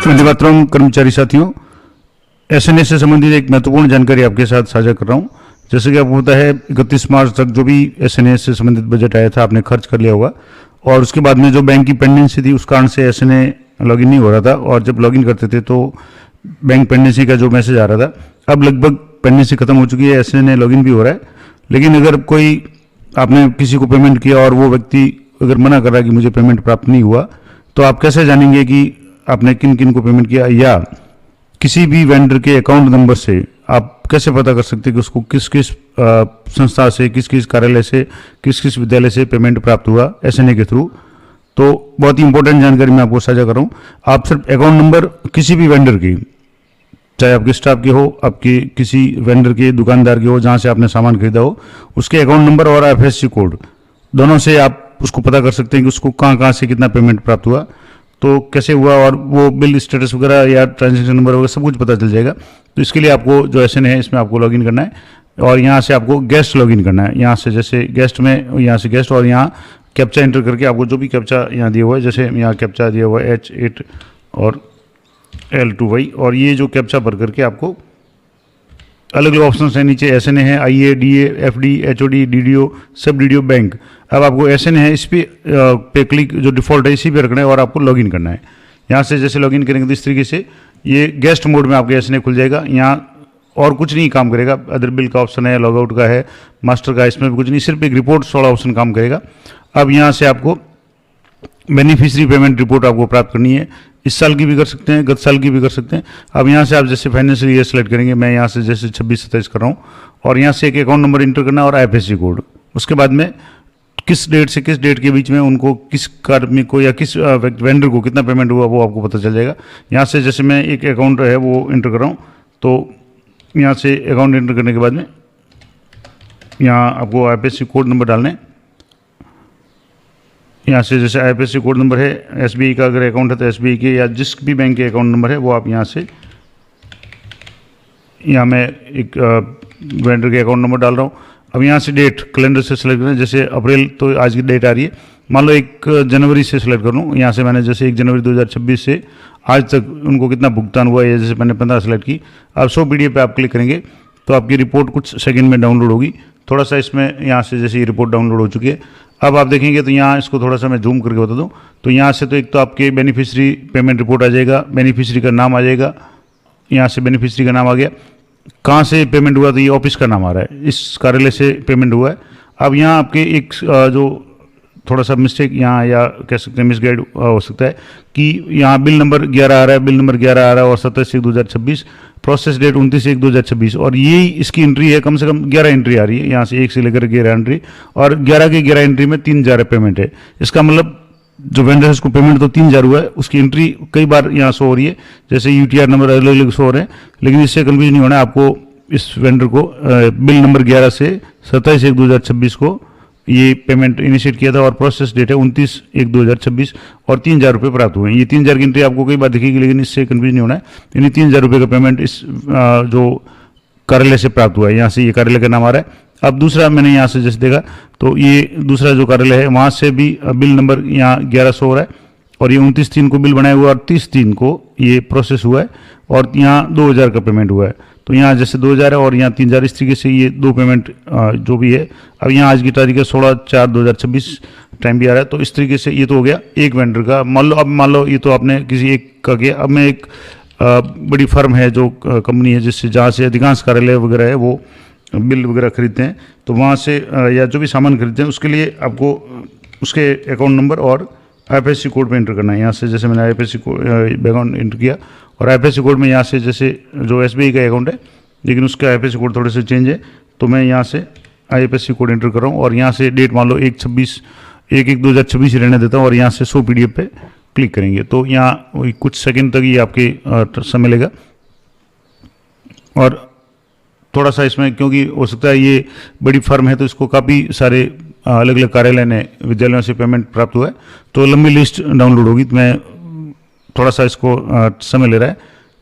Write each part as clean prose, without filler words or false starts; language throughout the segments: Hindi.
वंदे मातरम। कर्मचारी साथियों, एसएनएस से संबंधित एक महत्वपूर्ण जानकारी आपके साथ साझा कर रहा हूं। जैसे कि आपको पता है 31 मार्च तक जो भी एसएनएस से संबंधित बजट आया था आपने खर्च कर लिया होगा, और उसके बाद में जो बैंक की पेंडेंसी थी उस कारण से एसएनए लॉगिन नहीं हो रहा था, और जब लॉगिन करते थे तो बैंक पेंडेंसी का जो मैसेज आ रहा था, अब लगभग पेंडेंसी खत्म हो चुकी है, एसएनए लॉगिन भी हो रहा है। लेकिन अगर कोई आपने किसी को पेमेंट किया और वो व्यक्ति अगर मना कर रहा है कि मुझे पेमेंट प्राप्त नहीं हुआ, तो आप कैसे जानेंगे कि आपने किन किन को पेमेंट किया, या किसी भी वेंडर के अकाउंट नंबर से आप कैसे पता कर सकते हैं कि उसको किस किस संस्था से, किस किस कार्यालय से, किस किस विद्यालय से पेमेंट प्राप्त हुआ एसएनए के थ्रू। तो बहुत ही इंपॉर्टेंट जानकारी मैं आपको साझा कर रहा हूँ। आप सिर्फ अकाउंट नंबर किसी भी वेंडर की, चाहे आपके स्टाफ की हो, आपके किसी वेंडर के, दुकानदार की हो जहाँ से आपने सामान खरीदा हो, उसके अकाउंट नंबर और आईएफएससी कोड दोनों से आप उसको पता कर सकते हैं कि उसको कहाँ कहाँ से कितना पेमेंट प्राप्त हुआ, तो कैसे हुआ, और वो बिल स्टेटस वगैरह या ट्रांजैक्शन नंबर वगैरह सब कुछ पता चल जाएगा। तो इसके लिए आपको जो एसएनए है इसमें आपको लॉगिन करना है, और यहाँ से आपको गेस्ट लॉगिन करना है। यहाँ से जैसे गेस्ट में, यहाँ से गेस्ट, और यहाँ कैप्चा एंटर करके आपको जो भी कैप्चा यहाँ दिया हुआ है, जैसे यहाँ कैप्चा दिया हुआ है H8 और L2Y, और ये जो कैप्चा भर करके आपको अलग अलग ऑप्शन है। नीचे एसएनए है, आईए, डीए, एफडी, एचओडी, डीडीओ, सब डीडीओ, बैंक। अब आपको एसएनए है, इस पे क्लिक जो डिफॉल्ट है इसी पे रखना है और आपको लॉगिन करना है। यहाँ से जैसे लॉगिन करेंगे तो इस तरीके से ये गेस्ट मोड में आपके एसएनए खुल जाएगा। यहाँ और कुछ नहीं काम करेगा, अदर बिल का ऑप्शन है, लॉगआउट का है, मास्टर का, इसमें भी कुछ नहीं, सिर्फ एक रिपोर्ट वाला ऑप्शन काम करेगा। अब यहाँ से आपको बेनिफिशियरी पेमेंट रिपोर्ट आपको प्राप्त करनी है। इस साल की भी कर सकते हैं, गत साल की भी कर सकते हैं। अब यहाँ से आप जैसे फाइनेंशियल ईयर सेलेक्ट करेंगे, मैं यहाँ से जैसे 26-27 कर रहा हूँ, और यहाँ से एक अकाउंट नंबर इंटर करना और आईएफएससी कोड। उसके बाद में किस डेट से किस डेट के बीच में उनको किस कार्मिक को या किस वेंडर को कितना पेमेंट हुआ वो आपको पता चल जाएगा। यहाँ से जैसे मैं एक अकाउंट है वो इंटर कर रहा हूँ, तो यहाँ से अकाउंट इंटर करने के बाद में यहाँ आपको आईएफएससी कोड नंबर डालना है। यहाँ से जैसे आईएफएससी कोड नंबर है, एसबीआई का अगर अकाउंट है तो एसबीआई के या जिस भी बैंक के अकाउंट नंबर है वो आप यहाँ से, यहाँ मैं एक वेंडर के अकाउंट नंबर डाल रहा हूँ। अब यहाँ से डेट कैलेंडर से सेलेक्ट करें, जैसे अप्रैल तो आज की डेट आ रही है, मान लो 1 जनवरी से सेलेक्ट कर लूँ। यहाँ से मैंने जैसे 1 जनवरी 2026 से आज तक उनको कितना भुगतान हुआ है, जैसे मैंने 15 सेलेक्ट की। अब 100 पीडीएफ पे आप क्लिक करेंगे तो आपकी रिपोर्ट कुछ सेकंड में डाउनलोड होगी। थोड़ा सा इसमें यहाँ से जैसे ये रिपोर्ट डाउनलोड हो चुकी है। अब आप देखेंगे तो यहाँ इसको थोड़ा सा मैं जूम करके बता दूँ, तो यहाँ से तो एक तो आपके बेनिफिशियरी पेमेंट रिपोर्ट आ जाएगा, बेनिफिशियरी का नाम आ जाएगा, यहाँ से बेनिफिशियरी का नाम आ गया, कहाँ से पेमेंट हुआ तो ये ऑफिस का नाम आ रहा है, इस कार्यालय से पेमेंट हुआ है। अब यहाँ आपके एक जो थोड़ा सा मिस्टेक यहाँ या कह सकते हैं मिसगाइड हो सकता है कि यहाँ बिल नंबर 11 आ रहा है, बिल नंबर 11 आ रहा है, और 27/1/2026, प्रोसेस डेट 29/1/2026, और यही इसकी एंट्री है। कम से कम 11 एंट्री आ रही है, यहाँ से 1 से लेकर 11 एंट्री, और 11 के 11 एंट्री में 3000 पेमेंट है। इसका मतलब जो वेंडर है उसको पेमेंट तो 3000 हुआ है, उसकी एंट्री कई बार यहाँ शो हो रही है, जैसे यूटीआर नंबर अलग अलग शो हो रहे हैं। लेकिन इससे कन्फ्यूज नहीं होना है आपको, इस वेंडर को बिल नंबर 11 से 27/1/2026 को ये पेमेंट इनिशिएट किया था, और प्रोसेस डेट है 29/1/2026, और 3000 रुपये प्राप्त हुए हैं। ये 3000 की एंट्री आपको कई बार दिखेगी, लेकिन इससे कन्फ्यूज नहीं होना है। यानी 3000 रुपये का पेमेंट इस जो कार्यालय से प्राप्त हुआ है, यहाँ से ये कार्यालय का नाम आ रहा है। अब दूसरा मैंने यहाँ से जैसे देखा तो ये दूसरा जो कार्यालय है वहाँ से भी बिल नंबर यहाँ 1100 हो रहा है, और ये 29/3 को बिल बनाया हुआ है, और 30/3 को ये प्रोसेस हुआ है, और यहाँ 2000 का पेमेंट हुआ है। तो यहाँ जैसे 2000 है और यहाँ 3000, इस तरीके से ये दो पेमेंट जो भी है। अब यहाँ आज की तारीख है 16/4/2026, टाइम भी आ रहा है। तो इस तरीके से ये तो हो गया एक वेंडर का। मान लो ये तो आपने किसी एक का किया। अब मैं एक बड़ी फर्म है जो कंपनी है जिससे जहाँ से अधिकांश कार्यालय वगैरह है वो बिल वगैरह खरीदते हैं, तो वहाँ से या जो भी सामान खरीदते हैं उसके लिए आपको उसके अकाउंट नंबर और आईएफएससी कोड में एंटर करना है। यहाँ से जैसे मैंने आईएफएससी कोड अकाउंट एंटर किया, और आईएफएससी कोड में यहाँ से जैसे जो एसबीआई का अकाउंट है लेकिन उसका आईएफएससी कोड थोड़े से चेंज है, तो मैं यहाँ से आईएफएससी कोड एंटर कर रहा हूँ, और यहाँ से डेट मान लो 1/26 रहने देता हूँ, और यहाँ से 100 पीडीएफ पे क्लिक करेंगे तो यहाँ कुछ सेकंड तक ये आपके समय लेगा। और थोड़ा सा इसमें क्योंकि हो सकता है ये बड़ी फर्म है तो इसको काफ़ी सारे अलग अलग कार्यालय ने विद्यालयों से पेमेंट प्राप्त हुआ है, तो लंबी लिस्ट डाउनलोड होगी, तो मैं थोड़ा सा इसको समय ले रहा है।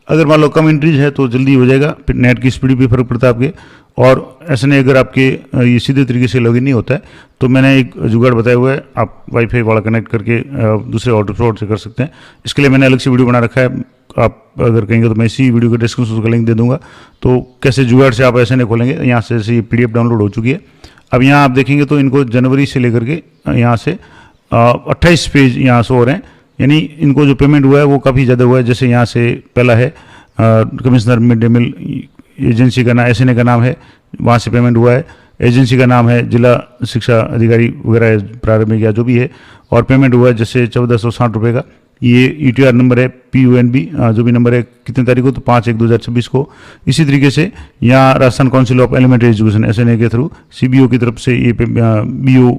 अगर मान लो कम एंट्रीज है तो जल्दी हो जाएगा, फिर नेट की स्पीड भी फर्क पड़ता है आपके। और ऐसे नहीं अगर आपके ये सीधे तरीके से लॉगिन नहीं होता है तो मैंने एक जुगाड़ बताया हुआ है, आप वाईफाई वाला कनेक्ट करके दूसरे हॉटस्पॉट से कर सकते हैं। इसके लिए मैंने अलग से वीडियो बना रखा है, आप अगर कहेंगे तो मैं इसी वीडियो के डिस्क्रिप्शन का लिंक दे दूंगा। तो कैसे जुगाड़ से आप ऐसे नहीं खोलेंगे, यहाँ से ये PDF डाउनलोड हो चुकी है। अब यहाँ आप देखेंगे तो इनको जनवरी से लेकर के यहाँ से 28 पेज यहाँ से हो रहे हैं, यानी इनको जो पेमेंट हुआ है वो काफ़ी ज़्यादा हुआ है। जैसे यहाँ से पहला है commissioner mid day meal agency का नाम, SNA का नाम है, वहाँ से पेमेंट हुआ है। एजेंसी का नाम है जिला शिक्षा अधिकारी वगैरह प्रारंभिक या जो भी है, और पेमेंट हुआ है जैसे 1460 रुपये का। ये ETR नंबर है PUNB जो भी नंबर है, कितने तारीख को, तो 5/1/2026 को। इसी तरीके से यहाँ Rajasthan council of elementary education SNA के थ्रू CBO की तरफ से ये BO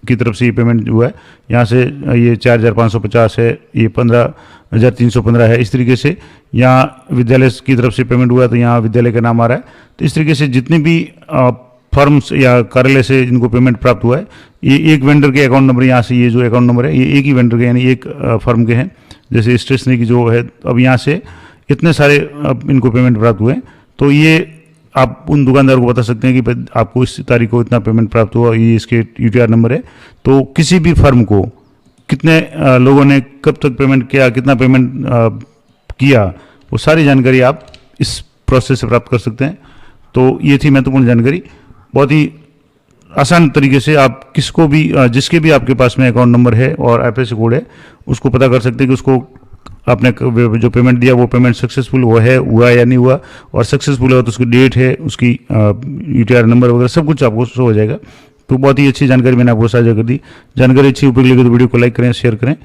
की तरफ से ये पेमेंट हुआ है। यहाँ से ये 4550 है, ये 15,315 है। इस तरीके से यहाँ विद्यालय की तरफ से पेमेंट हुआ है, तो यहाँ विद्यालय का नाम आ रहा है। तो इस तरीके से जितने भी फर्म्स या कार्यालय से इनको पेमेंट प्राप्त हुआ है, ये एक वेंडर के अकाउंट नंबर, यहाँ से ये जो अकाउंट नंबर है ये एक ही वेंडर के, यानी एक फर्म के हैं। जैसे स्टेशनरी की जो है, अब यहाँ से इतने सारे अब इनको पेमेंट प्राप्त हुए हैं। तो ये आप उन दुकानदार को बता सकते हैं कि आपको इस तारीख को इतना पेमेंट प्राप्त हुआ, ये इसके ETR नंबर है। तो किसी भी फर्म को कितने लोगों ने कब तक पेमेंट किया, कितना पेमेंट किया, वो सारी जानकारी आप इस प्रोसेस से प्राप्त कर सकते हैं। तो ये थी महत्वपूर्ण जानकारी। बहुत ही आसान तरीके से आप किसको भी, जिसके भी आपके पास में अकाउंट नंबर है और IFSC कोड है, उसको पता कर सकते हैं कि उसको आपने जो पेमेंट दिया वो पेमेंट सक्सेसफुल हुआ या नहीं हुआ, और सक्सेसफुल हुआ तो उसकी डेट है, उसकी ETR नंबर वगैरह सब कुछ आपको शो हो जाएगा। तो बहुत ही अच्छी जानकारी मैंने आपको साझा कर दी। जानकारी अच्छी उपयोगी लगी तो वीडियो को लाइक करें, शेयर करें।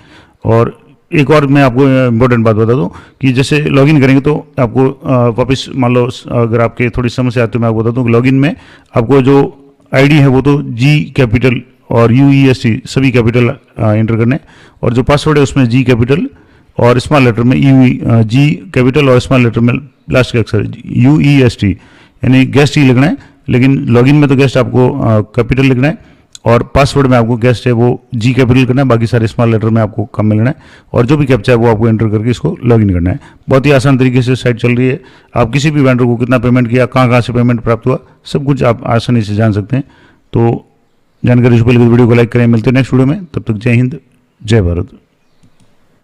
और एक और मैं आपको इम्पोर्टेंट बात बता दूं कि जैसे लॉगिन करेंगे तो आपको वापस मान लो अगर आपके थोड़ी समस्या आती है, मैं आपको बता दूं कि लॉगिन में आपको जो ID है वो तो G कैपिटल और UEST सभी कैपिटल एंटर करने, और जो पासवर्ड है उसमें G कैपिटल और स्मॉल लेटर में G कैपिटल और स्मॉल लेटर में लास्ट के अक्षर UEST, यानी गेस्ट ही लिखना है। लेकिन लॉगिन में तो गेस्ट आपको कैपिटल लिखना है, और पासवर्ड में आपको गेस्ट है वो G कैपिटल करना है, बाकी सारे स्मॉल लेटर में आपको कम मिलना है, और जो भी कैप्चा है वो आपको एंटर करके इसको लॉगिन करना है। बहुत ही आसान तरीके से साइट चल रही है। आप किसी भी वेंडर को कितना पेमेंट किया, कहाँ से पेमेंट प्राप्त हुआ, सब कुछ आप आसानी से जान सकते हैं। तो जानकारी वीडियो को लाइक करें। मिलते हैं नेक्स्ट वीडियो में, तब तक जय हिंद, जय भारत।